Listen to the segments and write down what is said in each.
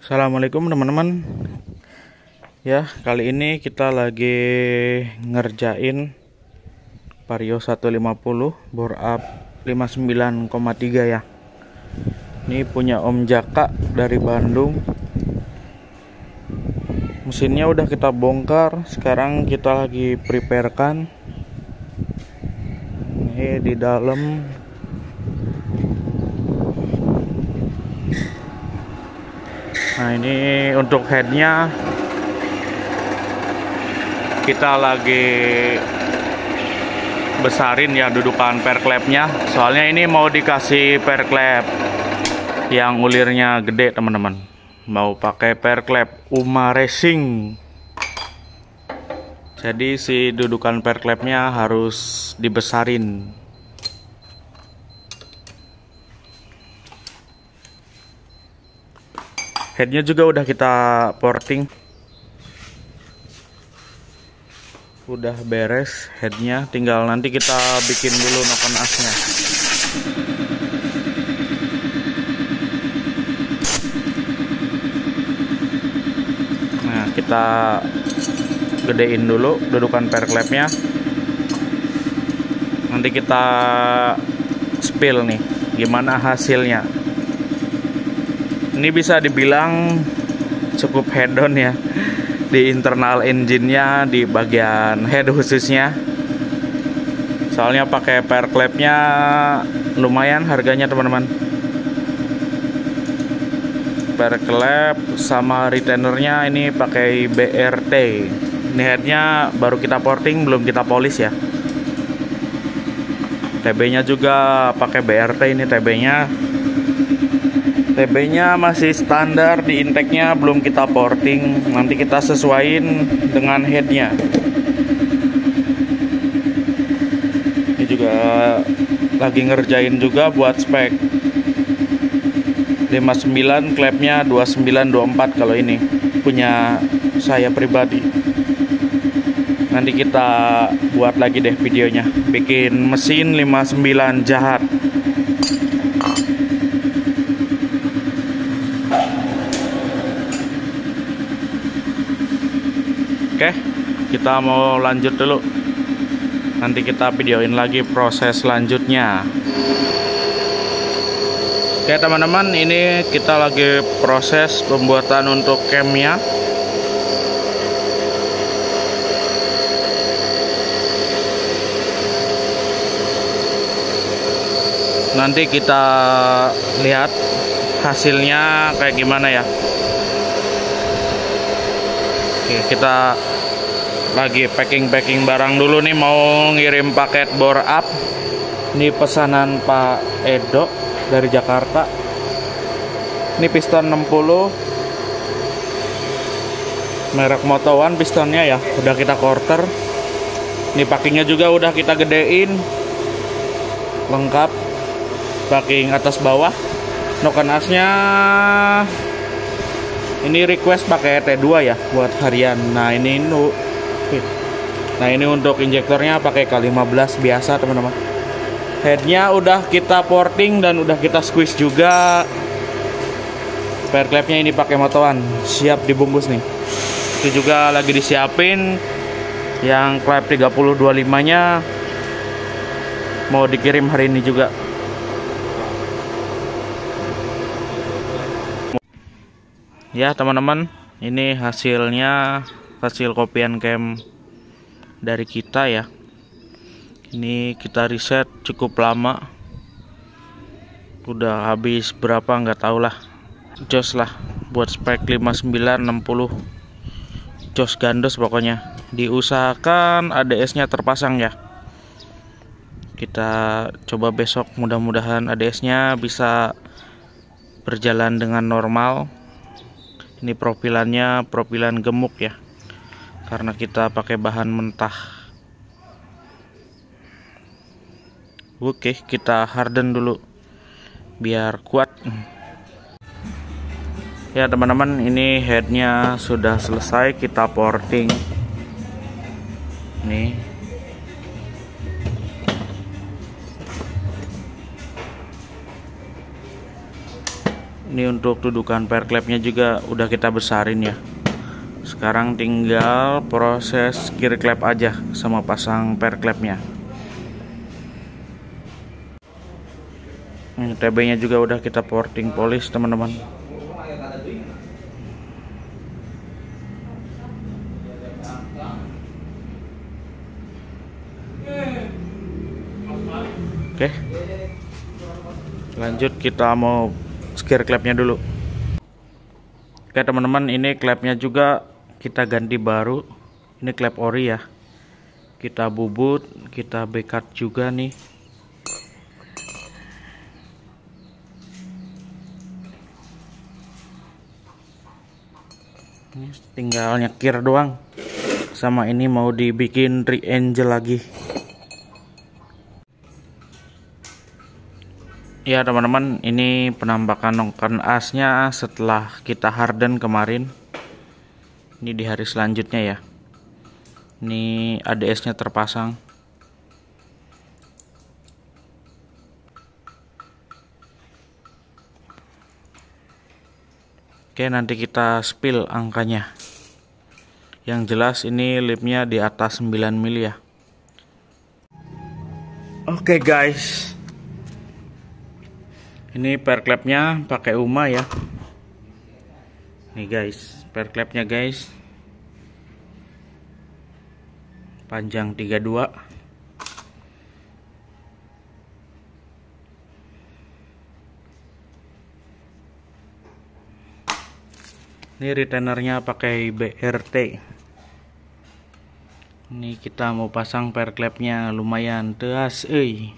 Assalamualaikum teman-teman. Ya, kali ini kita lagi ngerjain Vario 150 bore up 59,3 ya. Ini punya Om Jaka dari Bandung. Mesinnya udah kita bongkar, sekarang kita lagi preparekan. Ini di dalam. Nah, ini untuk headnya kita lagi besarin ya dudukan perklepnya. Soalnya ini mau dikasih perklep yang ulirnya gede teman-teman. Mau pakai perklep Uma Racing. Jadi si dudukan perklepnya harus dibesarin. Headnya juga udah kita porting, udah beres headnya, tinggal nanti kita bikin dulu noken asnya. Nah, kita gedein dulu dudukan perklepnya, nanti kita spill nih gimana hasilnya. Ini bisa dibilang cukup head on ya, di internal engine-nya, di bagian head khususnya. Soalnya pakai perklepnya lumayan harganya teman-teman. Perklep sama retainernya ini pakai BRT. Ini headnya baru kita porting, belum kita polish ya. TB-nya juga pakai BRT, ini TB-nya masih standar, di intake-nya belum kita porting. Nanti kita sesuaiin dengan headnya. Ini juga lagi ngerjain juga buat spek 59, klepnya 2924 kalau ini punya saya pribadi. Nanti kita buat lagi deh videonya, bikin mesin 59 jahat. Oke, kita mau lanjut dulu. Nanti kita videoin lagi proses selanjutnya. Oke teman-teman, ini kita lagi proses pembuatan untuk camnya. Nanti kita lihat hasilnya kayak gimana ya. Oke, kita lagi packing barang dulu nih, mau ngirim paket bore up. Ini pesanan Pak Edo dari Jakarta. Ini piston 60 merek Moto One pistonnya ya, udah kita quarter. Ini packingnya juga udah kita gedein, lengkap packing atas bawah. Noken asnya ini request pakai T2 ya buat harian. Nah ini untuk injektornya pakai K15 biasa teman-teman. Headnya udah kita porting dan udah kita squeeze juga. Perklepnya ini pakai Moto One, siap dibungkus nih. Itu juga lagi disiapin. Yang klep 3025 nya mau dikirim hari ini juga. Ya teman-teman, ini hasilnya, hasil kopian cam dari kita ya. Ini kita riset cukup lama, udah habis berapa nggak tahu lah. Jos lah buat spek 5960, jos gandos pokoknya. Diusahakan ADS-nya terpasang ya. Kita coba besok, mudah-mudahan ADS-nya bisa berjalan dengan normal. Ini profilannya profilan gemuk ya, karena kita pakai bahan mentah. Oke, kita harden dulu biar kuat. Ya teman-teman, ini headnya sudah selesai kita porting. Nih, Ini untuk dudukan per klepnya juga udah kita besarin ya. Sekarang tinggal proses kiri klep aja sama pasang per klepnya. TB-nya juga udah kita porting polish teman-teman. Oke, lanjut kita mau skir klepnya dulu. Oke teman-teman, ini klepnya juga kita ganti baru. Ini klep ori ya. Kita bubut, kita bekat juga nih. Ini tinggal nyekir doang. Sama ini mau dibikin triangle lagi. Ya teman-teman, ini penampakan noken asnya setelah kita harden kemarin. Ini di hari selanjutnya ya. Ini ADS-nya terpasang. Oke, nanti kita spill angkanya. Yang jelas ini lipnya di atas 9 mili ya. Oke guys, ini per klepnya pakai UMA ya. Nih guys, per klepnya guys. Panjang 32. Ini retainernya pakai BRT. Ini kita mau pasang per klepnya lumayan teas euy.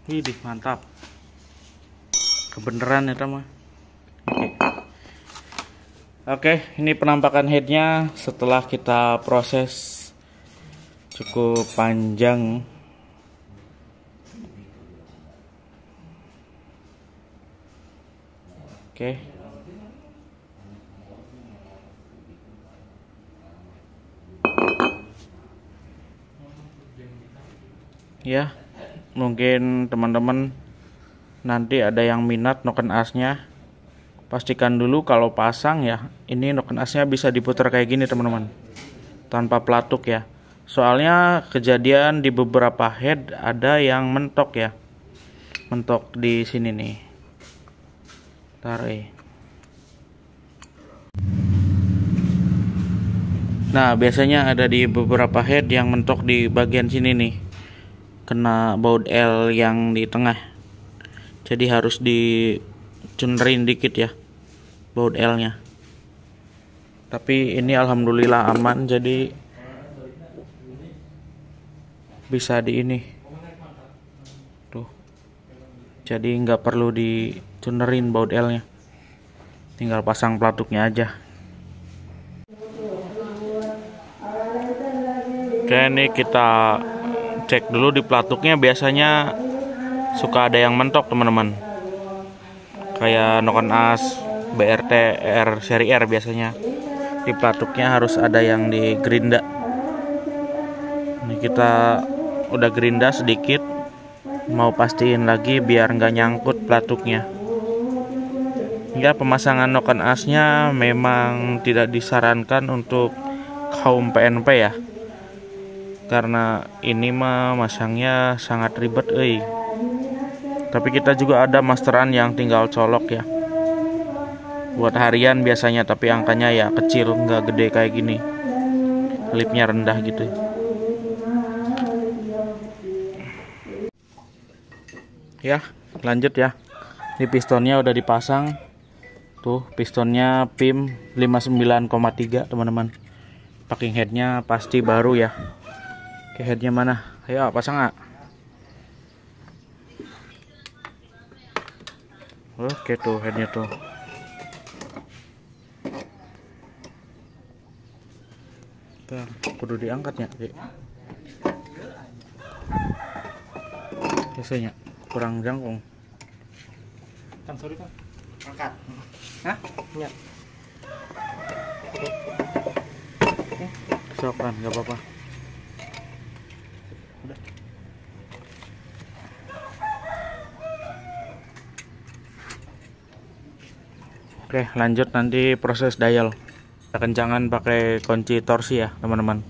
Widih, mantap. Kebeneran ya teman. Oke, ini penampakan headnya setelah kita proses cukup panjang. Oke. Ya, mungkin teman-teman nanti ada yang minat noken asnya, pastikan dulu kalau pasang ya, ini noken asnya bisa diputar kayak gini teman-teman, tanpa pelatuk ya. Soalnya kejadian di beberapa head ada yang mentok ya, mentok di sini nih. Tarik. Nah, biasanya ada di beberapa head yang mentok di bagian sini nih, kena baut L yang di tengah, jadi harus dicunerin dikit ya baut L nya. Tapi ini alhamdulillah aman, jadi bisa di ini tuh, jadi nggak perlu dicunerin baut L nya, tinggal pasang pelatuknya aja. Oke, ini kita cek dulu di pelatuknya. Biasanya suka ada yang mentok teman-teman, kayak noken as BRT R seri R, biasanya di pelatuknya harus ada yang di gerinda. Ini kita udah gerinda sedikit, mau pastiin lagi biar nggak nyangkut pelatuknya. Ya, pemasangan noken asnya memang tidak disarankan untuk kaum PNP ya, karena ini mah masangnya sangat ribet Tapi kita juga ada masteran yang tinggal colok ya, buat harian biasanya, tapi angkanya ya kecil, nggak gede kayak gini, lipnya rendah gitu. Ya, lanjut ya. Ini pistonnya udah dipasang. Tuh, pistonnya PIM 59,3 teman-teman. Packing headnya pasti baru ya. Oke, headnya mana? Ayo pasang nggak? Oke tuh headnya tuh. Bentar, kudu diangkatnya. Biasanya kurang jangkung. Kan sorry kan. Angkat. Hah? Iya. Coklat nggak apa-apa. Oke, lanjut nanti proses dial. Kita kencangan pakai kunci torsi ya, teman-teman.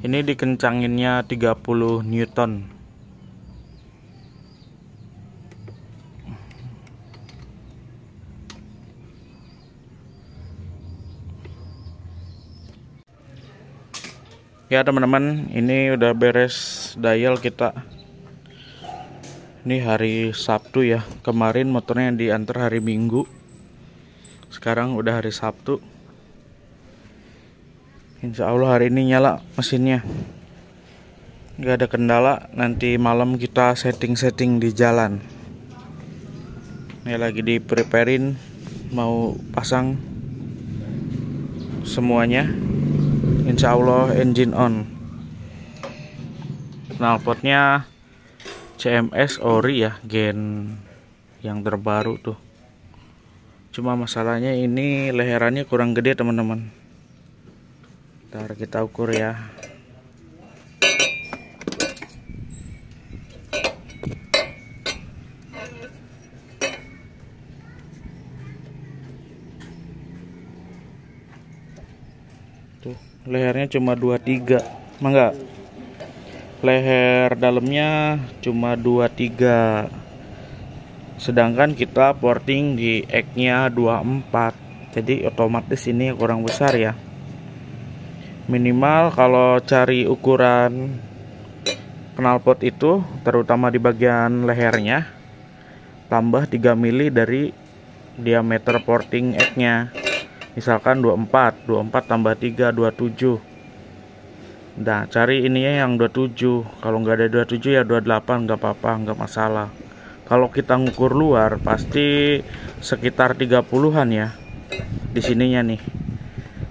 Ini dikencanginnya 30 Newton. Ya teman-teman, ini udah beres dial kita. Ini hari Sabtu ya. Kemarin motornya diantar hari Minggu. Sekarang udah hari Sabtu. Insya Allah hari ini nyala mesinnya. Gak ada kendala. Nanti malam kita setting-setting di jalan. Ini lagi di preparein, mau pasang semuanya. Insya Allah engine on. Knalpotnya CMS ori ya, gen yang terbaru tuh. Cuma masalahnya ini leherannya kurang gede teman-teman. Ntar kita ukur ya. Tuh, lehernya cuma 23. Enggak. Leher dalamnya cuma 23. Sedangkan kita porting di X-nya 24. Jadi otomatis ini kurang besar ya. Minimal kalau cari ukuran knalpot itu, terutama di bagian lehernya, tambah 3 mili dari diameter porting X-nya. Misalkan 24 tambah 3 27. Nah, cari ininya yang 27. Kalau nggak ada 27 ya 28, nggak apa-apa, nggak masalah. Kalau kita ngukur luar pasti sekitar 30-an ya. Di sininya nih.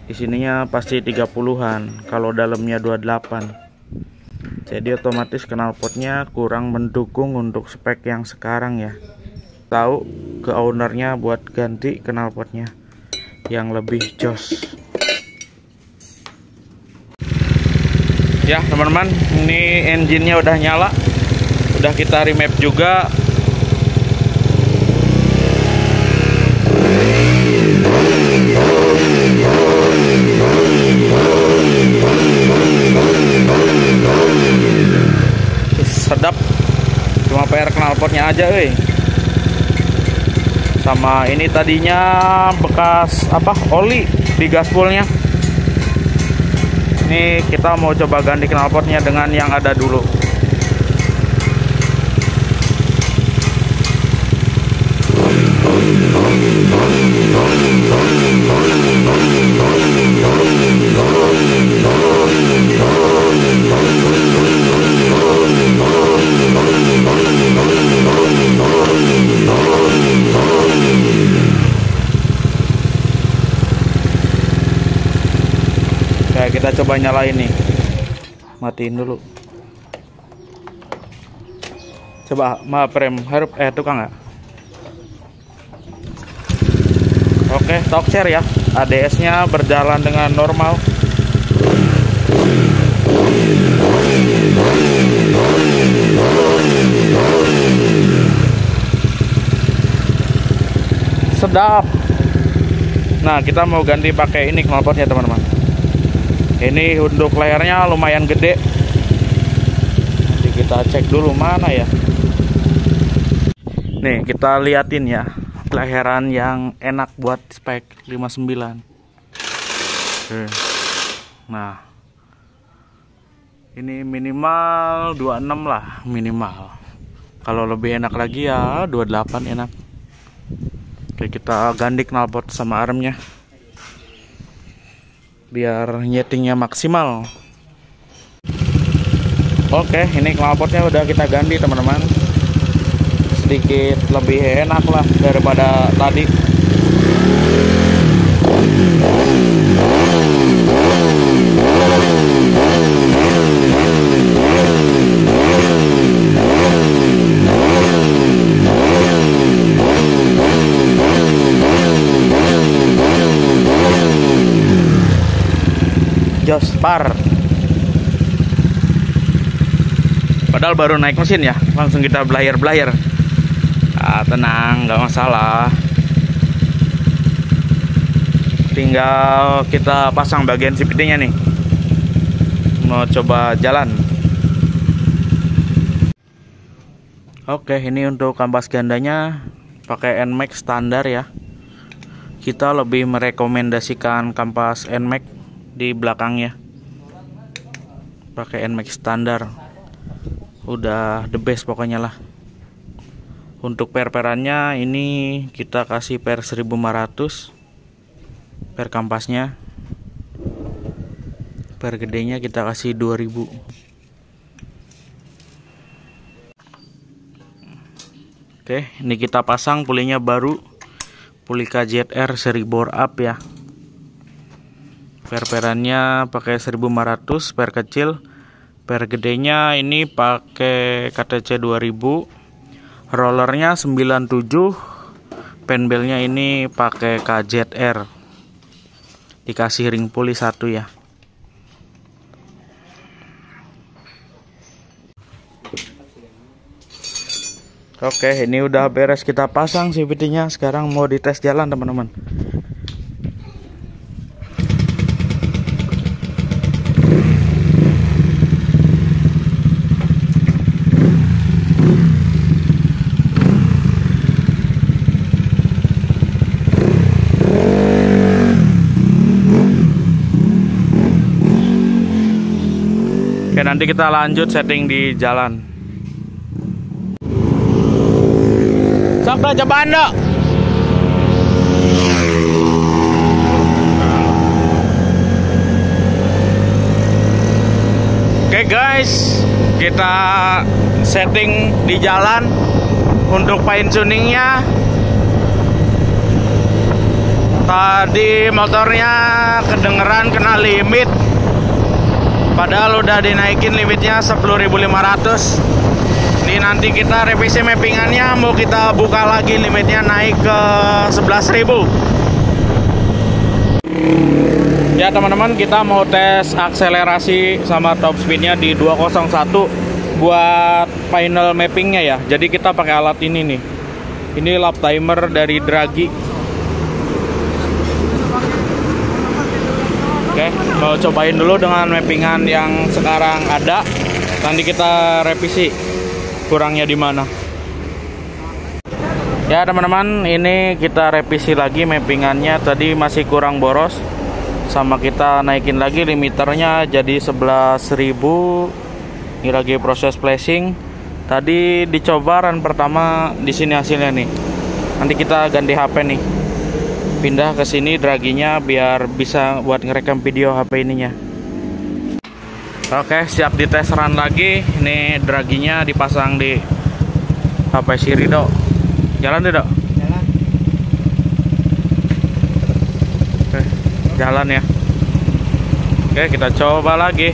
Di sininya pasti 30-an. Kalau dalamnya 28. Jadi otomatis knalpotnya kurang mendukung untuk spek yang sekarang ya. Tahu ke ownernya buat ganti knalpotnya yang lebih jos. Ya teman-teman, ini engine-nya udah nyala. Udah kita remap juga. Sedap. Cuma PR knalpotnya aja sama ini tadinya bekas oli di gaspolnya. Ini kita mau coba ganti knalpotnya dengan yang ada dulu. Oke, kita coba nyalain nih. Matiin dulu. Coba prem harap tukang nggak? Oke, talk share ya. ADS-nya berjalan dengan normal. Sedap. Nah, kita mau ganti pakai ini knalpotnya teman-teman. Ini untuk lehernya lumayan gede. Nanti kita cek dulu mana ya. Nih, kita liatin ya. Leheran yang enak buat spek 59. Nah, ini minimal 26 lah, minimal. Kalau lebih enak lagi ya 28 enak. Oke, kita ganti knalpot sama armnya biar nyetingnya maksimal. Oke, ini knalpotnya udah kita ganti teman-teman. Sedikit lebih enak lah daripada tadi. jos par. Padahal baru naik mesin ya, langsung kita belayar-belayar. Tenang, nggak masalah. Tinggal kita pasang bagian CVT-nya nih. Mau coba jalan. Oke, ini untuk kampas gandanya pakai NMAX standar ya. Kita lebih merekomendasikan kampas NMAX di belakangnya. Pakai NMAX standar. Udah the best pokoknya lah. Untuk per-perannya ini kita kasih per 1500 per kampasnya. Per gedenya kita kasih 2000. Oke, ini kita pasang pulinya baru. Puli KZR seri bore up ya. Per-perannya pakai 1500 per kecil. Per gedenya ini pakai KTC 2000. Rollernya 97. Penbelnya ini pakai KZR. Dikasih ring puli 1 ya. Oke, ini udah beres kita pasang CVT-nya. Sekarang mau dites jalan, teman-teman. Oke, nanti kita lanjut setting di jalan. Sok coba Anda. Oke guys, kita setting di jalan untuk fine tuningnya. Tadi motornya kedengeran kena limit, padahal udah dinaikin limitnya 10.500. Ini nanti kita revisi mappingannya, mau kita buka lagi limitnya naik ke 11.000. Ya teman-teman, kita mau tes akselerasi sama top speednya di 201 buat final mappingnya ya. Jadi kita pakai alat ini nih. Ini lap timer dari Draghi. Oke, mau cobain dulu dengan mappingan yang sekarang ada. Nanti kita revisi kurangnya di mana. Ya teman-teman, ini kita revisi lagi mappingannya. Tadi masih kurang boros, sama kita naikin lagi limiternya jadi 11.000. Ini lagi proses flashing. Tadi dicoba run pertama, di sini hasilnya nih. Nanti kita ganti HP nih, pindah ke sini Draghinya biar bisa buat ngerekam video HP ininya. Oke, siap dites run lagi. Ini Draghinya dipasang di HP si Rido. Jalan deh, Dok. Jalan. Oke, jalan ya. Oke, kita coba lagi.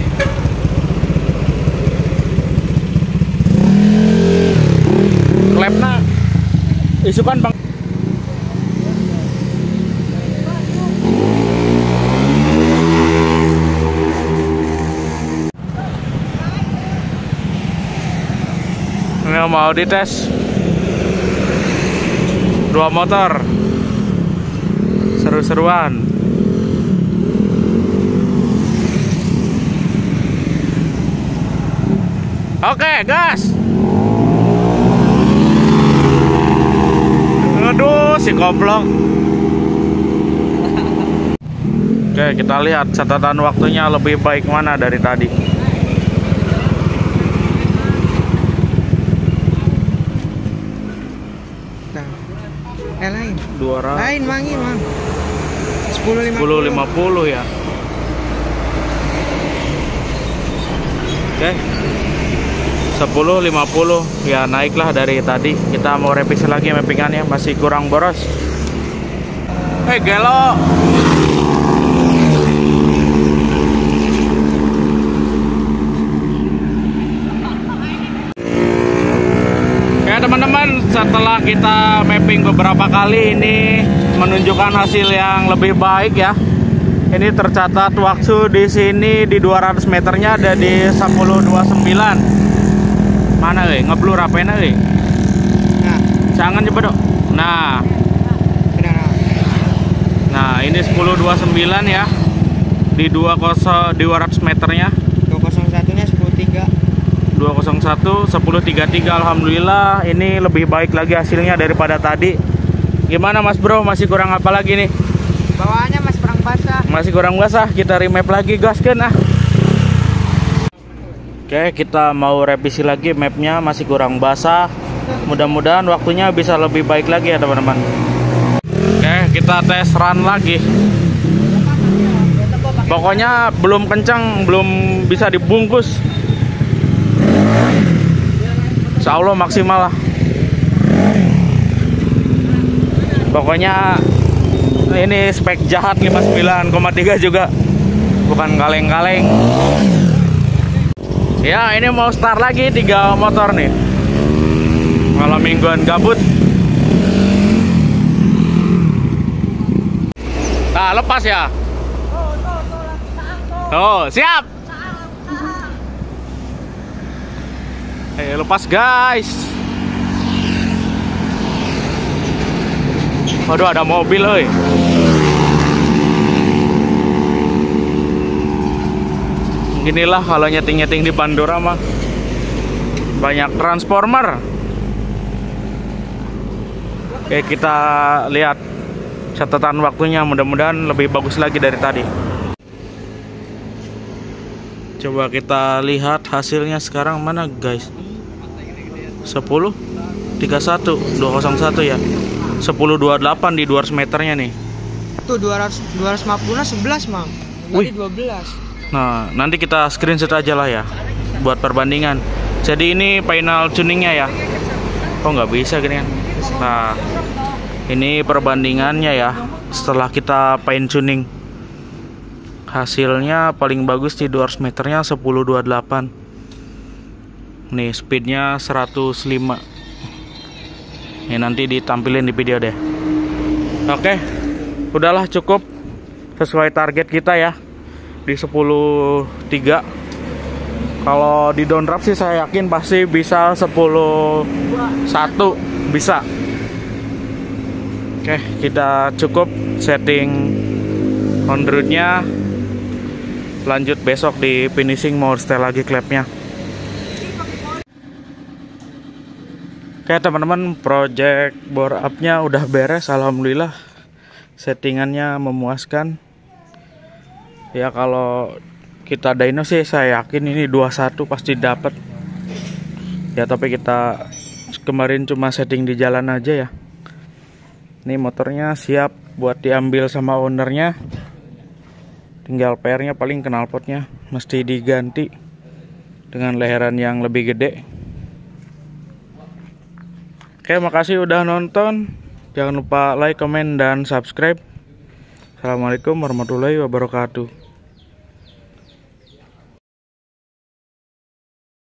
Klepna isukan Bang. Ini mau dites 2 motor seru-seruan. Oke, gas. Aduh, si goblok. Oke, kita lihat catatan waktunya lebih baik mana dari tadi. Lain. 200. Lain mangi, Mang. 10.50. 10.50 ya. Oke. 10.50 ya, naiklah dari tadi. Kita mau revisi lagi mappingannya, masih kurang boros. Gelo. Ya teman-teman, setelah kita mapping beberapa kali, ini menunjukkan hasil yang lebih baik ya. Ini tercatat waktu di sini di 200 meternya ada di 10.29. Mana ngeblur apa ini? Nah, Jangan coba dok. Nah, benar. nah ini 10.29 ya. Di 200 meternya. 201-nya 10.3. 201 10.33. Alhamdulillah ini lebih baik lagi hasilnya daripada tadi. Gimana Mas Bro? Masih kurang apa lagi nih? Bawaannya masih kurang basah. Masih kurang basah. Kita remap lagi gaskan ah. Oke, kita mau revisi lagi mapnya, masih kurang basah. Mudah-mudahan waktunya bisa lebih baik lagi ya teman-teman. Oke, kita tes run lagi. Pokoknya belum kencang, belum bisa dibungkus. Insya Allah maksimal lah. Pokoknya ini spek jahat 59,3 juga. Bukan kaleng-kaleng. Ya ini mau start lagi 3 motor nih. Malam mingguan gabut. Nah lepas ya. Oh siap. Lepas guys. Waduh ada mobil oi. Inilah kalau nyeting-nyeting di Pandora mah banyak transformer. Oke, kita lihat catatan waktunya, mudah-mudahan lebih bagus lagi dari tadi. Coba kita lihat hasilnya sekarang mana guys. 10 31 201 ya. 10.28 di 200 meternya nih. Tuh 250-nya 11, Mam. Wih. Tadi 12. Nah, nanti kita screenshot aja lah ya buat perbandingan. Jadi ini final tuningnya ya. Oh nggak bisa gini kan. Nah, ini perbandingannya ya. Setelah kita fine tuning, hasilnya paling bagus di 200 meternya 10.28. Nih speednya 105. Ini nanti ditampilin di video deh. Oke, udahlah cukup sesuai target kita ya. Di 10.3. Kalau di downdraft sih saya yakin pasti bisa 10.1 bisa. Oke, kita cukup setting on road-nya. Lanjut besok di finishing mau setel lagi klepnya. Oke teman-teman, project bore up-nya udah beres, alhamdulillah. Settingannya memuaskan. Ya kalau kita dyno sih saya yakin ini 21 pasti dapat. Ya tapi kita kemarin cuma setting di jalan aja ya. Ini motornya siap buat diambil sama ownernya. Tinggal PR-nya paling knalpotnya mesti diganti dengan leheran yang lebih gede. Oke, makasih udah nonton. Jangan lupa like, comment, dan subscribe. Assalamualaikum warahmatullahi wabarakatuh.